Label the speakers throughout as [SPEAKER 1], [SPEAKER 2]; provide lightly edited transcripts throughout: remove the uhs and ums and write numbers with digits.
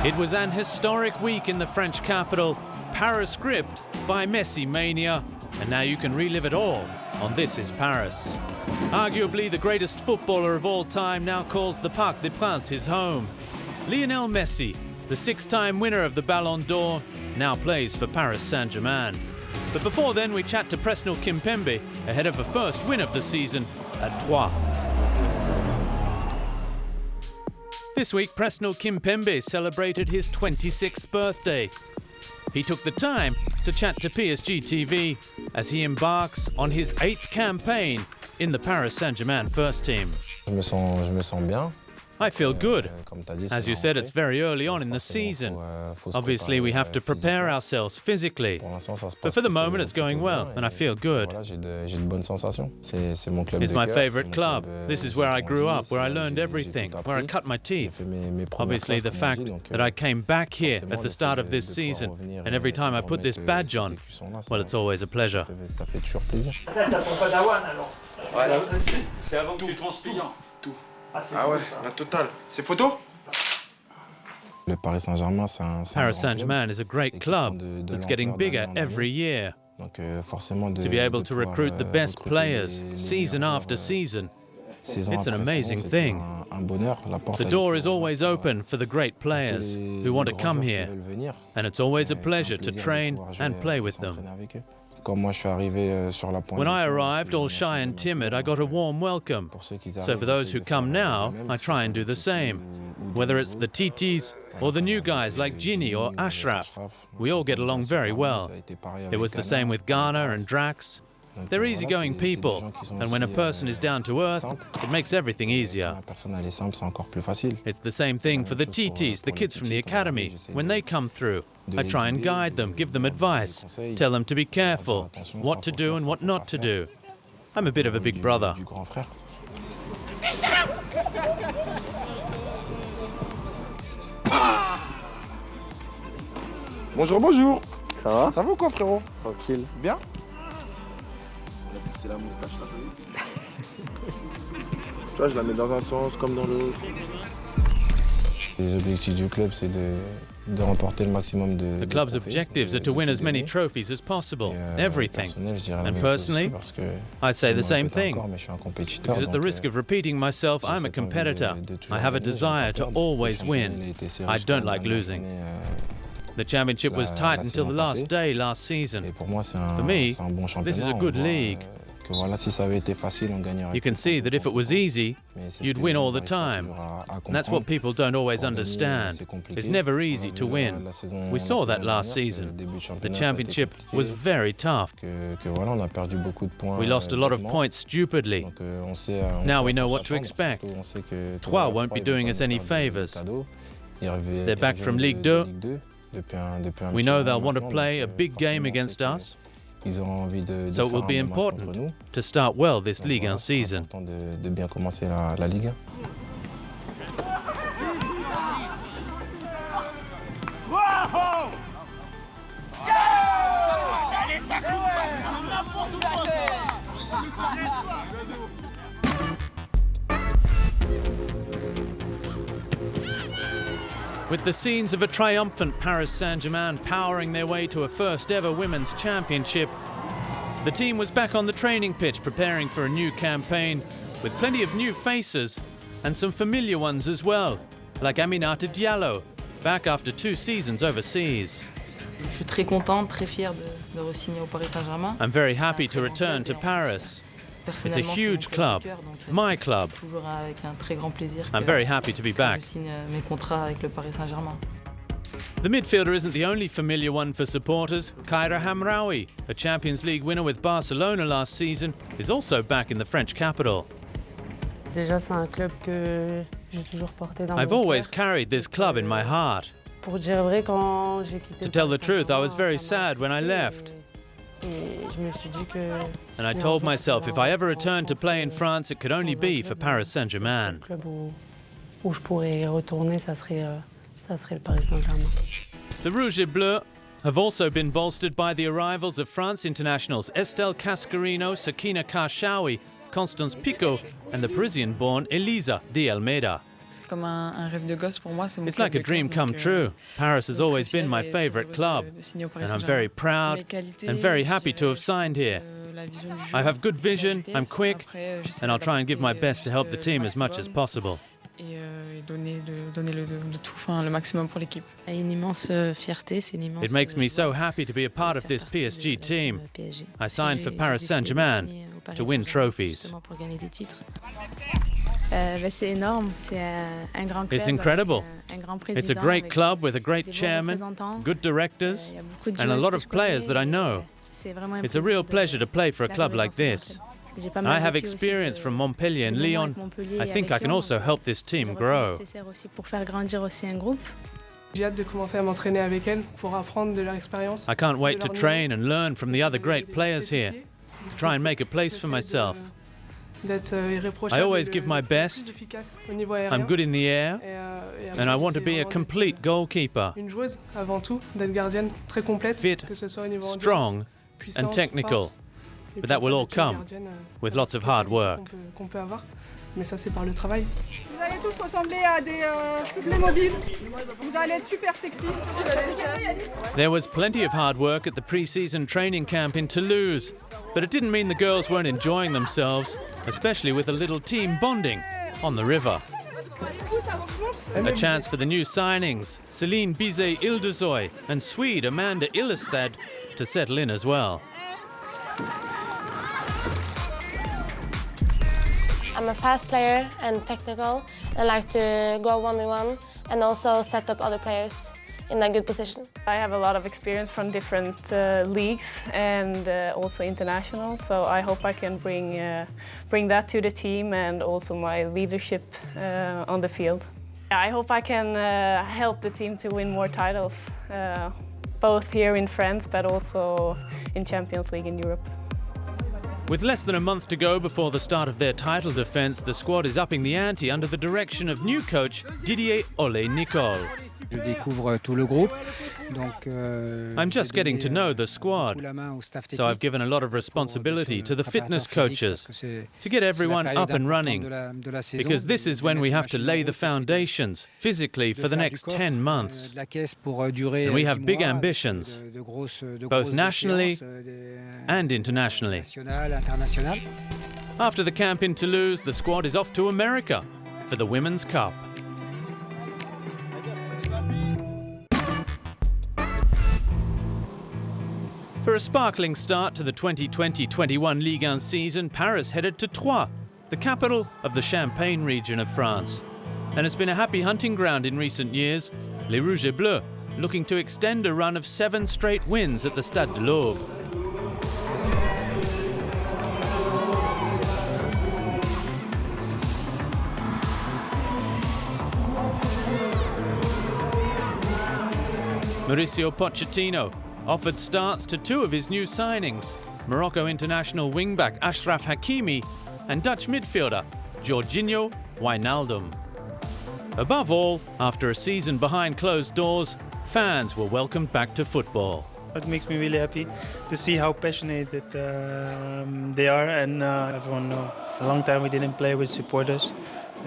[SPEAKER 1] It was an historic week in the French capital, Paris gripped by Messi mania, and now you can relive it all on This Is Paris. Arguably the greatest footballer of all time now calls the Parc des Princes his home. Lionel Messi, the six-time winner of the Ballon d'Or, now plays for Paris Saint-Germain. But before then, we chat to Presnel Kimpembe ahead of a first win of the season at Troyes. This week, Presnel Kimpembe celebrated his 26th birthday. He took the time to chat to PSG TV as he embarks on his 8th campaign in the Paris Saint-Germain first team.
[SPEAKER 2] Je me sens bien.
[SPEAKER 1] I feel good. As you said, it's very early on in the season. Obviously, we have to prepare ourselves physically. But for the moment, it's going well, and I feel good. It's my favorite club. This is where I grew up, where I learned everything, where I cut my teeth. Obviously, the fact that I came back here at the start of this season, and every time I put this badge on, well, it's always a pleasure.
[SPEAKER 3] C'est avant que tu transpires.
[SPEAKER 4] Ah ouais, la totale. C'est photo?
[SPEAKER 2] Paris
[SPEAKER 1] Saint-Germain is a great club that's getting bigger every year. To be able to recruit the best players season after season, it's an amazing thing. The door is always open for the great players who want to come here, and it's always a pleasure to train and play with them. When I arrived, all shy and timid, I got a warm welcome. So for those who come now, I try and do the same. Whether it's the Titis or the new guys like Ginny or Ashraf, we all get along very well. It was the same with Ghana and Drax. They're easygoing people, and when a person is down to earth, it makes everything easier. It's the same thing for the Titis, the kids from the academy. When they come through, I try and guide them, give them advice, tell them to be careful, what to do and what not to do. I'm a bit of a big brother.
[SPEAKER 4] Bonjour, bonjour.
[SPEAKER 5] Ça va?
[SPEAKER 4] Ça va ou quoi, frérot?
[SPEAKER 5] Tranquille.
[SPEAKER 4] Bien?
[SPEAKER 5] C'est la moustache là.
[SPEAKER 4] Tu vois, je la mets dans un sens comme dans l'autre.
[SPEAKER 2] Les objectifs du club, c'est de remporter le maximum de
[SPEAKER 1] The club's objectives are to win as many trophies as possible, everything. And personally, I say the same thing. Because at the risk of repeating myself, I'm a competitor. I have a desire to always win. I don't like losing. The championship was tight until the last day last season. For me, this is a good league. You can see that if it was easy, you'd win all the time. And that's what people don't always understand. It's never easy to win. We saw that last season. The championship was very tough. We lost a lot of points stupidly. Now we know what to expect. Troyes won't be doing us any favours. They're back from Ligue 2. We know they'll want to play a big game against us. So it will be important to start well this Ligue 1 season. With the scenes of a triumphant Paris Saint-Germain powering their way to a first-ever women's championship, the team was back on the training pitch preparing for a new campaign, with plenty of new faces and some familiar ones as well, like Aminata Diallo, back after 2 seasons overseas.
[SPEAKER 6] Je suis très contente, très fière de re-signer au Paris Saint-Germain.
[SPEAKER 1] I'm very happy to return to Paris. It's a huge club, my club. I'm very happy to be back. The midfielder isn't the only familiar one for supporters. Kaira Hamraoui, a Champions League winner with Barcelona last season, is also back in the French capital. I've always carried this club in my heart. To tell the truth, I was very sad when I left. And I told myself if I ever returned to play in France, it could only be for Paris Saint-Germain. The Rouge et Bleu have also been bolstered by the arrivals of France internationals Estelle Cascarino, Sakina Karshawi, Constance Picot and the Parisian-born Elisa Di Almeida.
[SPEAKER 6] C'est comme un rêve de gosse pour moi. C'est mon
[SPEAKER 1] It's
[SPEAKER 6] club
[SPEAKER 1] like a
[SPEAKER 6] de
[SPEAKER 1] dream
[SPEAKER 6] cœur,
[SPEAKER 1] come
[SPEAKER 6] donc,
[SPEAKER 1] true. Paris has
[SPEAKER 6] donc
[SPEAKER 1] always
[SPEAKER 6] très
[SPEAKER 1] been my
[SPEAKER 6] fière et très
[SPEAKER 1] favorite
[SPEAKER 6] heureuse
[SPEAKER 1] club,
[SPEAKER 6] de signer au Paris
[SPEAKER 1] and I'm
[SPEAKER 6] Saint-Germain.
[SPEAKER 1] very proud
[SPEAKER 6] Mes qualités,
[SPEAKER 1] and very
[SPEAKER 6] je
[SPEAKER 1] happy to have
[SPEAKER 6] dirais,
[SPEAKER 1] signed here.
[SPEAKER 6] la vision du jeu,
[SPEAKER 1] I have good
[SPEAKER 6] la
[SPEAKER 1] vision,
[SPEAKER 6] vitesse.
[SPEAKER 1] I'm quick,
[SPEAKER 6] Après, j'essaie
[SPEAKER 1] and I'll try and give my
[SPEAKER 6] d'apporter
[SPEAKER 1] best to help the
[SPEAKER 6] juste
[SPEAKER 1] team
[SPEAKER 6] le
[SPEAKER 1] as much as
[SPEAKER 6] maximum
[SPEAKER 1] possible.
[SPEAKER 6] et donner de tout, enfin, le maximum pour l'équipe.
[SPEAKER 5] Une immense fierté, c'est une immense
[SPEAKER 1] It makes me so
[SPEAKER 5] joie
[SPEAKER 1] happy to be a part
[SPEAKER 5] de
[SPEAKER 1] of
[SPEAKER 5] faire
[SPEAKER 1] this
[SPEAKER 5] partie de
[SPEAKER 1] PSG
[SPEAKER 5] la
[SPEAKER 1] team.
[SPEAKER 5] PSG.
[SPEAKER 1] I signed for
[SPEAKER 5] J'ai
[SPEAKER 1] Paris
[SPEAKER 5] décidé de
[SPEAKER 1] Saint-Germain
[SPEAKER 5] signer au Paris
[SPEAKER 1] to win
[SPEAKER 5] Saint-Germain
[SPEAKER 1] trophies.
[SPEAKER 5] justement pour gagner des titres.
[SPEAKER 7] C'est énorme, c'est un grand club.
[SPEAKER 1] It's incredible.
[SPEAKER 7] Un grand
[SPEAKER 1] It's a
[SPEAKER 7] président
[SPEAKER 1] great
[SPEAKER 7] avec
[SPEAKER 1] club with a great
[SPEAKER 7] des bons
[SPEAKER 1] chairman,
[SPEAKER 7] représentants.
[SPEAKER 1] good directors,
[SPEAKER 7] Il y a beaucoup de
[SPEAKER 1] and a
[SPEAKER 7] joueuses
[SPEAKER 1] lot
[SPEAKER 7] que
[SPEAKER 1] of
[SPEAKER 7] je
[SPEAKER 1] players
[SPEAKER 7] connais
[SPEAKER 1] that I
[SPEAKER 7] et,
[SPEAKER 1] know.
[SPEAKER 7] c'est vraiment un
[SPEAKER 1] It's a
[SPEAKER 7] plaisir
[SPEAKER 1] real pleasure to play for a club
[SPEAKER 7] d'arriver
[SPEAKER 1] like
[SPEAKER 7] dans ce
[SPEAKER 1] this.
[SPEAKER 7] club. J'ai pas mal
[SPEAKER 1] I have
[SPEAKER 7] vécu aussi
[SPEAKER 1] experience from Montpellier and
[SPEAKER 7] des moments
[SPEAKER 1] Lyon.
[SPEAKER 7] avec Montpellier
[SPEAKER 1] I
[SPEAKER 7] et
[SPEAKER 1] think I
[SPEAKER 7] avec
[SPEAKER 1] can
[SPEAKER 7] Lyon,
[SPEAKER 1] also
[SPEAKER 7] donc
[SPEAKER 1] help this
[SPEAKER 7] j'ai
[SPEAKER 1] team
[SPEAKER 7] le
[SPEAKER 1] grow.
[SPEAKER 7] recul nécessaire aussi pour faire grandir aussi un groupe.
[SPEAKER 8] J'ai hâte de commencer à m'entraîner avec elles pour apprendre de leur expérience.
[SPEAKER 1] I can't wait to
[SPEAKER 8] de leur
[SPEAKER 1] train
[SPEAKER 8] niveau,
[SPEAKER 1] and learn from the other great
[SPEAKER 8] de
[SPEAKER 1] players here, to try and make a place for myself.
[SPEAKER 8] D'être irréprochable.
[SPEAKER 1] I always
[SPEAKER 8] et
[SPEAKER 1] give my
[SPEAKER 8] le
[SPEAKER 1] best.
[SPEAKER 8] plus efficace au niveau aérien.
[SPEAKER 1] I'm good in the air,
[SPEAKER 8] Et
[SPEAKER 1] and I want to
[SPEAKER 8] c'est
[SPEAKER 1] be a
[SPEAKER 8] vraiment
[SPEAKER 1] complete
[SPEAKER 8] d'être,
[SPEAKER 1] goalkeeper,
[SPEAKER 8] une joueuse avant tout, d'être gardienne très complète,
[SPEAKER 1] fit,
[SPEAKER 8] que ce soit au niveau
[SPEAKER 1] strong,
[SPEAKER 8] endurance, puissance,
[SPEAKER 1] and technical.
[SPEAKER 8] force, et
[SPEAKER 1] But
[SPEAKER 8] puis
[SPEAKER 1] that will all
[SPEAKER 8] avec une
[SPEAKER 1] come
[SPEAKER 8] gardienne,
[SPEAKER 1] with lots of hard work.
[SPEAKER 8] qu'on peut avoir. Mais ça, c'est par le travail.
[SPEAKER 9] Vous allez tous ressembler à des Playmobil. Vous allez être super sexy.
[SPEAKER 1] There was plenty of hard work at the pre-season training camp in Toulouse, but it didn't mean the girls weren't enjoying themselves, especially with a little team bonding on the river. A chance for the new signings, Celine Bizet-Ildezoy and Swede Amanda Illestad, to settle in as well.
[SPEAKER 10] I'm a fast player and technical. I like to go 1v1 and also set up other players in a good position.
[SPEAKER 11] I have a lot of experience from different leagues and also international, so I hope I can bring that to the team and also my leadership on the field. I hope I can help the team to win more titles, both here in France but also in Champions League in Europe.
[SPEAKER 1] With less than a month to go before the start of their title defence, the squad is upping the ante under the direction of new coach Didier Ole-Nicole.
[SPEAKER 12] Je découvre tout le groupe. Donc,
[SPEAKER 1] I'm just getting to know the squad, so I've given a lot of responsibility to the fitness coaches to get everyone up and running, because this is when we have to lay the foundations physically for the next 10 months. And we have big ambitions, both nationally and internationally. After the camp in Toulouse, the squad is off to America for the Women's Cup. For a sparkling start to the 2020-21 Ligue 1 season, Paris headed to Troyes, the capital of the Champagne region of France. And it's been a happy hunting ground in recent years, Les Rouges et Bleus looking to extend a run of 7 straight wins at the Stade de l'Aube. Mauricio Pochettino offered starts to 2 of his new signings, Morocco international wingback Achraf Hakimi and Dutch midfielder Jorginho Wijnaldum. Above all, after a season behind closed doors, fans were welcomed back to football.
[SPEAKER 13] It makes me really happy to see how passionate they are, and everyone knows. A long time we didn't play with supporters,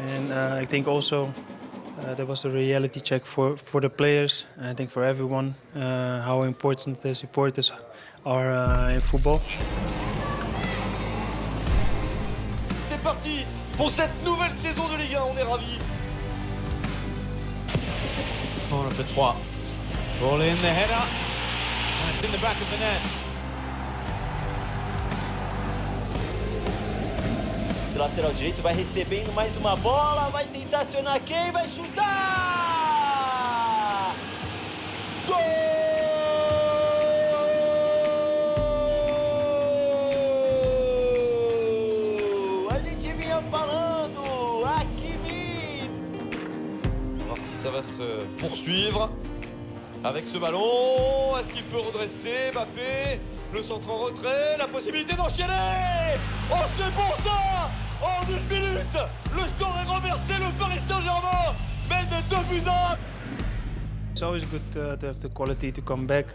[SPEAKER 13] and I think also that was a reality check for the players, and I think for everyone, how important the supporters are in football.
[SPEAKER 14] C'est parti pour cette nouvelle saison de Ligue 1, on est ravis.
[SPEAKER 15] Corner for Troyes. Ball in, the header, and it's in the back of the net.
[SPEAKER 14] Esse lateral direito vai recebendo mais uma bola, vai tentar acionar quem? Vai chutar! Gol! A gente vinha falando, Hakimi! On va voir si ça va se poursuivre avec ce ballon. Est-ce qu'il peut redresser Mbappé? Le centre en retrait, la possibilité d'enchaîner! Oh, c'est bon ça! En 1 minute, le score est renversé, le Paris Saint-Germain mène de 2-1.
[SPEAKER 13] It's always good to have the quality to come back,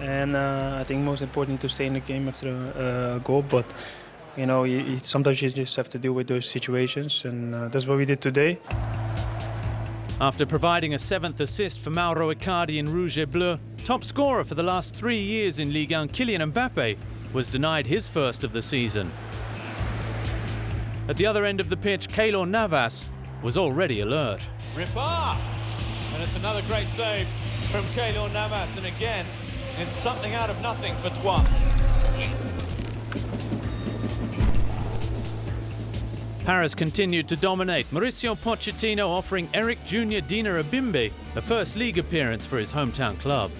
[SPEAKER 13] and I think most important to stay in the game after a goal. But you know, sometimes you just have to deal with those situations, and that's what we did today.
[SPEAKER 1] After providing a 7th assist for Mauro Icardi in Rouge et Bleu, top scorer for the last 3 years in Ligue 1 Kylian Mbappe was denied his first of the season. At the other end of the pitch, Keylor Navas was already alert.
[SPEAKER 15] Ripard! And it's another great save from Keylor Navas, and again, it's something out of nothing for Troyes.
[SPEAKER 1] Paris continued to dominate, Mauricio Pochettino offering Eric Jr. Dina Abimbe a first league appearance for his hometown club.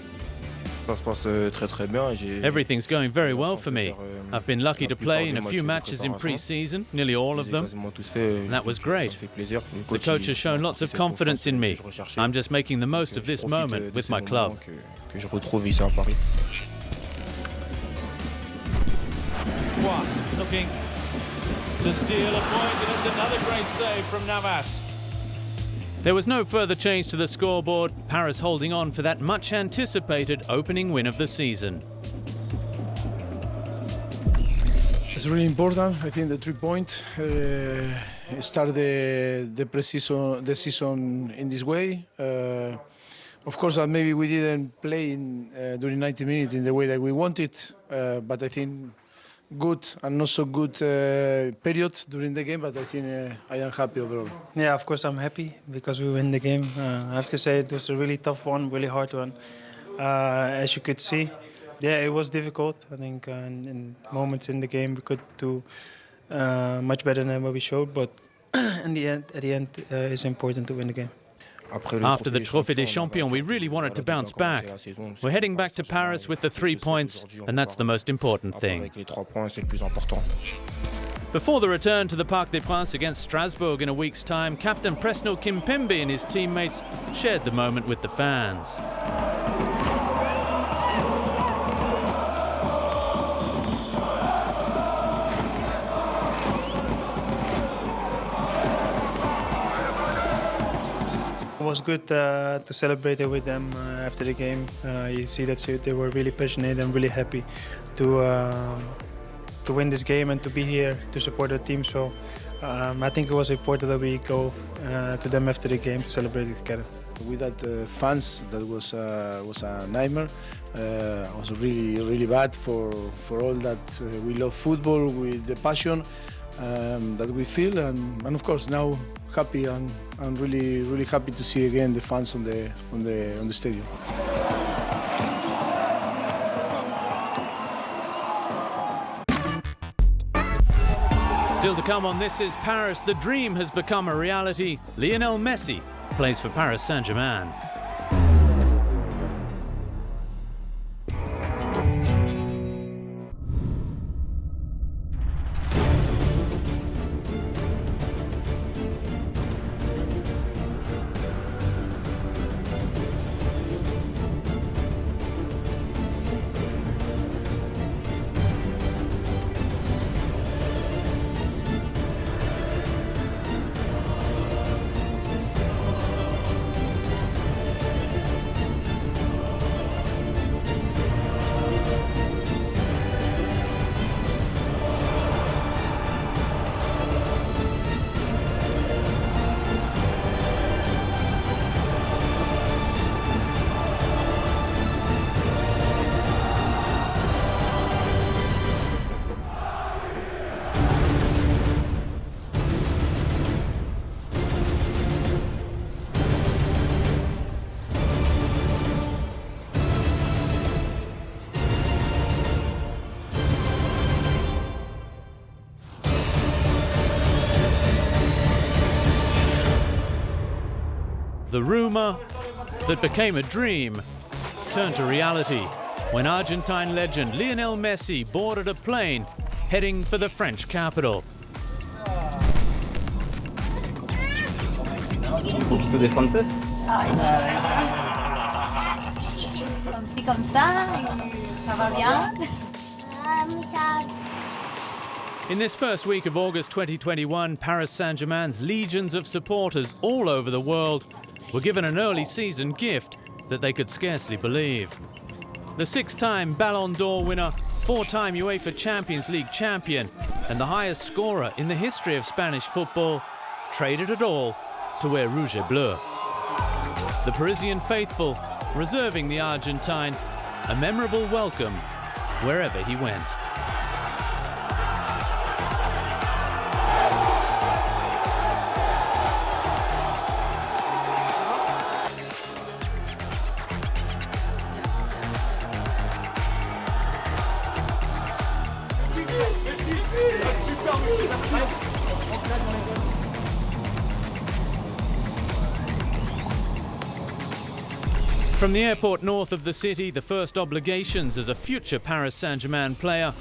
[SPEAKER 1] Everything's going very well for me. I've been lucky to play in a few matches in pre-season, nearly all of them, and that was great. The coach has shown lots of confidence in me. I'm just making the most of this moment with my club.
[SPEAKER 15] Looking to steal a point, and it's another great save from Navas.
[SPEAKER 1] There was no further change to the scoreboard, Paris holding on for that much-anticipated opening win of the season.
[SPEAKER 16] It's really important. I think the 3 points start the season in this way. Of course, maybe we didn't play during 90 minutes in the way that we wanted, but I think good and not so good period during the game, but I think I am happy overall.
[SPEAKER 13] Yeah, of course I'm happy because we win the game. I have to say it was a really tough one, really hard one. As you could see, yeah, it was difficult. I think in moments in the game we could do much better than what we showed, but at the end, it's important to win the game.
[SPEAKER 1] After the Trophée des Champions, we really wanted to bounce back. We're heading back to Paris with the 3 points, and that's the most important thing. Before the return to the Parc des Princes against Strasbourg in a week's time, Captain Presnel Kimpembe and his teammates shared the moment with the fans.
[SPEAKER 13] It was good to celebrate it with them after the game. You see that they were really passionate and really happy to win this game and to be here to support the team. So I think it was important that we go to them after the game to celebrate it together.
[SPEAKER 16] Without fans, that was a nightmare. It was really bad for all that we love football with the passion that we feel, and of course now happy and really happy to see again the fans on the stadium.
[SPEAKER 1] Still to come on This Is Paris, the dream has become a reality. Lionel Messi plays for Paris Saint-Germain. The rumour that became a dream turned to reality when Argentine legend Lionel Messi boarded a plane heading for the French capital.
[SPEAKER 3] Poquito de francés.
[SPEAKER 17] Comme ça, ça va bien.
[SPEAKER 1] In this first week of August 2021, Paris Saint-Germain's legions of supporters all over the world were given an early season gift that they could scarcely believe. The 6-time Ballon d'Or winner, 4-time UEFA Champions League champion, and the highest scorer in the history of Spanish football traded it all to wear Rouge et Bleu. the Parisian faithful reserving the Argentine a memorable welcome wherever he went. From the airport north of the city, the first obligations as a future Paris Saint-Germain player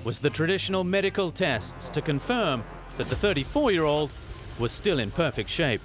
[SPEAKER 1] was the traditional medical tests to confirm that the 34-year-old was still in perfect shape.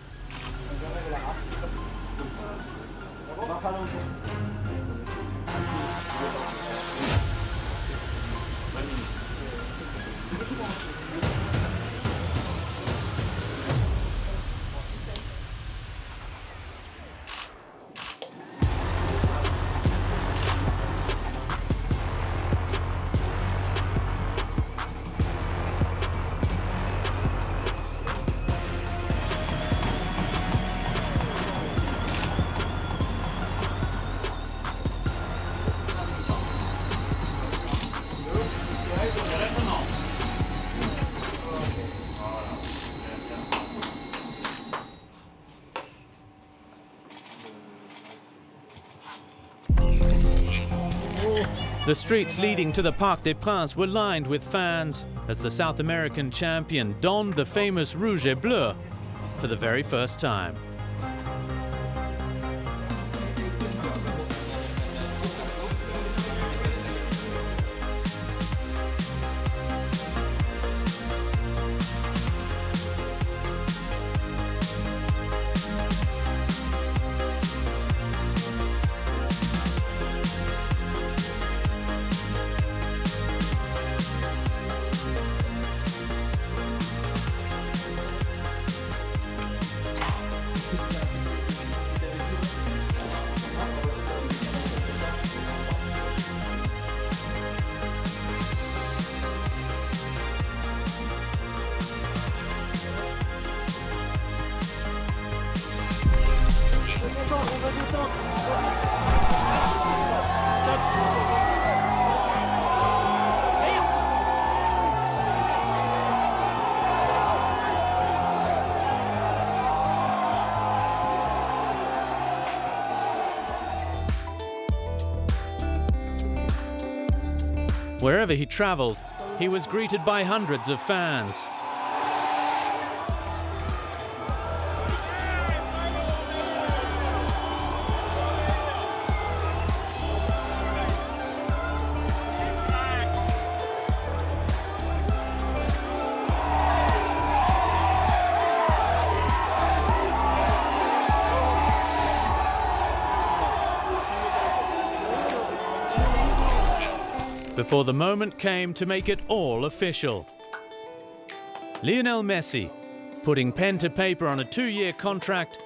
[SPEAKER 1] The streets leading to the Parc des Princes were lined with fans as the South American champion donned the famous rouge et bleu for the very first time. Wherever he traveled, he was greeted by hundreds of fans. Before the moment came to make it all official. Lionel Messi putting pen to paper on a 2-year contract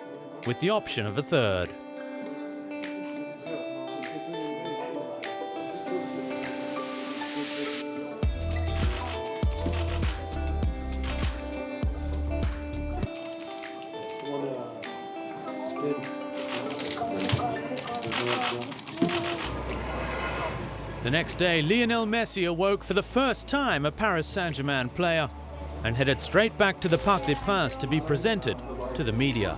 [SPEAKER 1] with the option of a third. The next day, Lionel Messi awoke for the first time a Paris Saint-Germain player and headed straight back to the Parc des Princes to be presented to the media.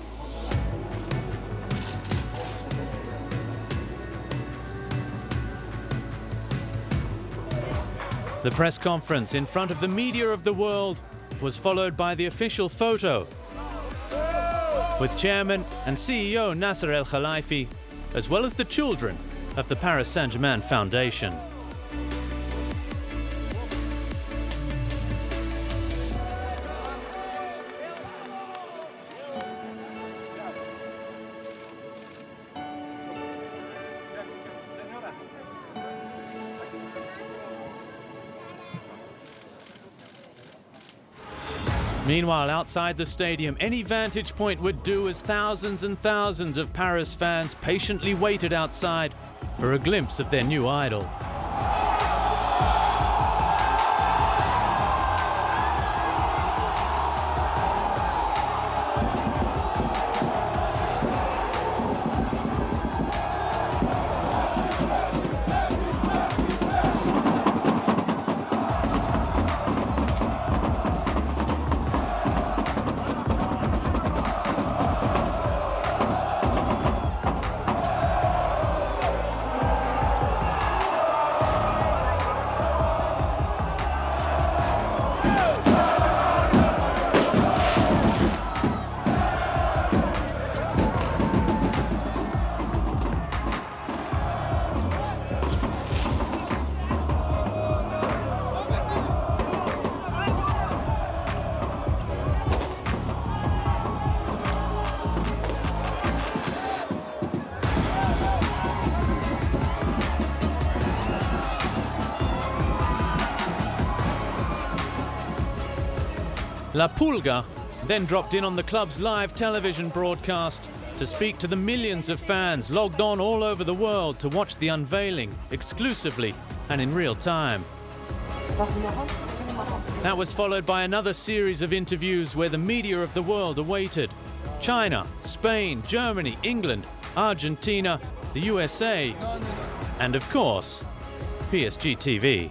[SPEAKER 1] The press conference in front of the media of the world was followed by the official photo with Chairman and CEO Nasser El Khelaifi, as well as the children of the Paris Saint-Germain Foundation. Meanwhile, outside the stadium, any vantage point would do as thousands and thousands of Paris fans patiently waited outside for a glimpse of their new idol. La Pulga then dropped in on the club's live television broadcast to speak to the millions of fans logged on all over the world to watch the unveiling exclusively and in real time. That was followed by another series of interviews where the media of the world awaited. China, Spain, Germany, England, Argentina, the USA, and of course, PSG TV.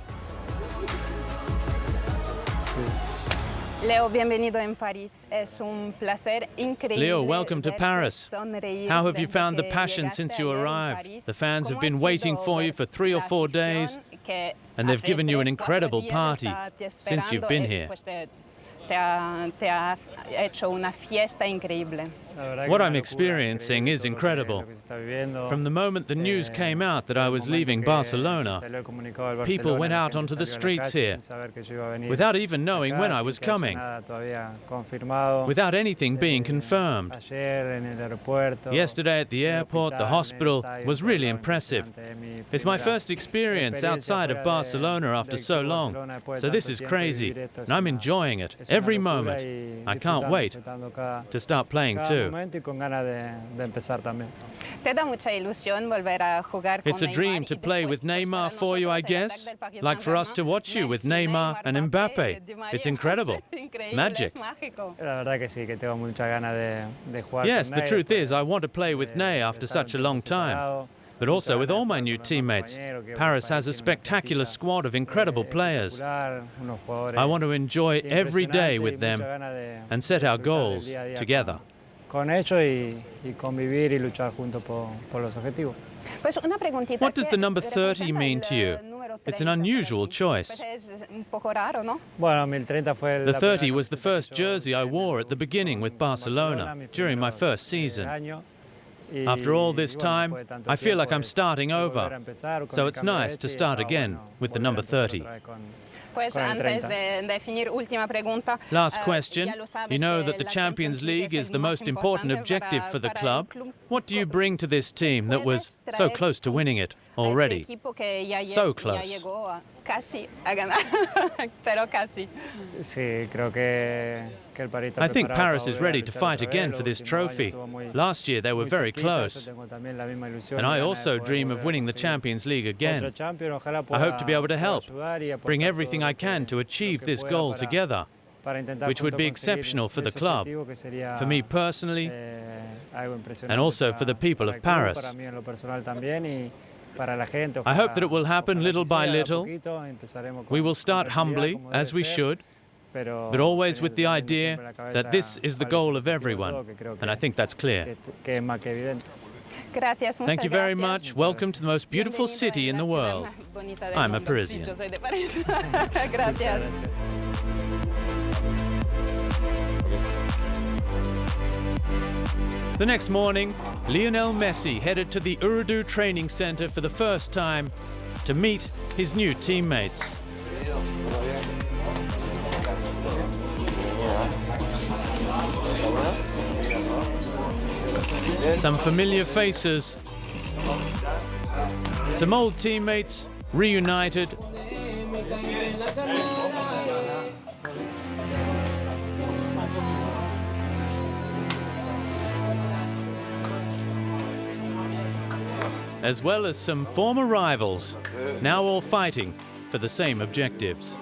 [SPEAKER 18] Leo, bienvenido en París. Es un placer increíble.
[SPEAKER 1] Leo, welcome to Paris. How have you found the passion since you arrived? The fans have been waiting for you for 3 or 4 days, and they've given you an incredible party since you've been here.
[SPEAKER 18] Te ha hecho una fiesta increíble.
[SPEAKER 1] What I'm experiencing is incredible. From the moment the news came out that I was leaving Barcelona, people went out onto the streets here without even knowing when I was coming, without anything being confirmed. Yesterday at the airport, the hospital was really impressive. It's my first experience outside of Barcelona after so long, so this is crazy, and I'm enjoying it every moment. I can't wait to start playing too. It's a dream to play with Neymar for you, I guess. Like for us to watch you with Neymar and Mbappe. It's incredible. Magic. Yes, the truth is I want to play with Ney after such a long time. But also with all my new teammates. Paris has a spectacular squad of incredible players. I want to enjoy every day with them and set our goals together.
[SPEAKER 19] Con ellos y convivir y luchar juntos por los objetivos.
[SPEAKER 1] What does the number 30 mean to you? It's an unusual choice. The 30 was the first jersey I wore at the beginning with Barcelona during my first season. After all this time, I feel like I'm starting over, so it's nice to start again with the number 30. Last question. You know that the Champions League is the most important objective for the club. What do you bring to this team that was so close to winning it already? So close. I think Paris is ready to fight again for this trophy. Last year they were very close. And I also dream of winning the Champions League again. I hope to be able to help, bring everything I can to achieve this goal together, which would be exceptional for the club, for me personally, and also for the people of Paris. I hope that it will happen little by little. We will start humbly, as we should, but always with the idea that this is the goal of everyone, and I think that's clear. Thank you very much. Welcome to the most beautiful city in the world. I'm a Parisian. The next morning, Lionel Messi headed to the Urdu training center for the first time to meet his new teammates. Some familiar faces, some old teammates reunited, as well as some former rivals, now all fighting for the same objectives.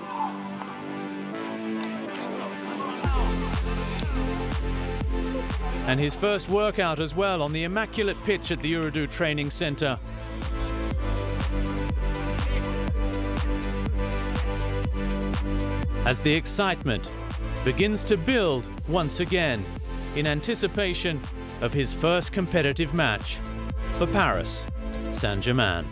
[SPEAKER 1] And his first workout as well on the immaculate pitch at the Urdu Training Center. As the excitement begins to build once again in anticipation of his first competitive match for Paris Saint-Germain.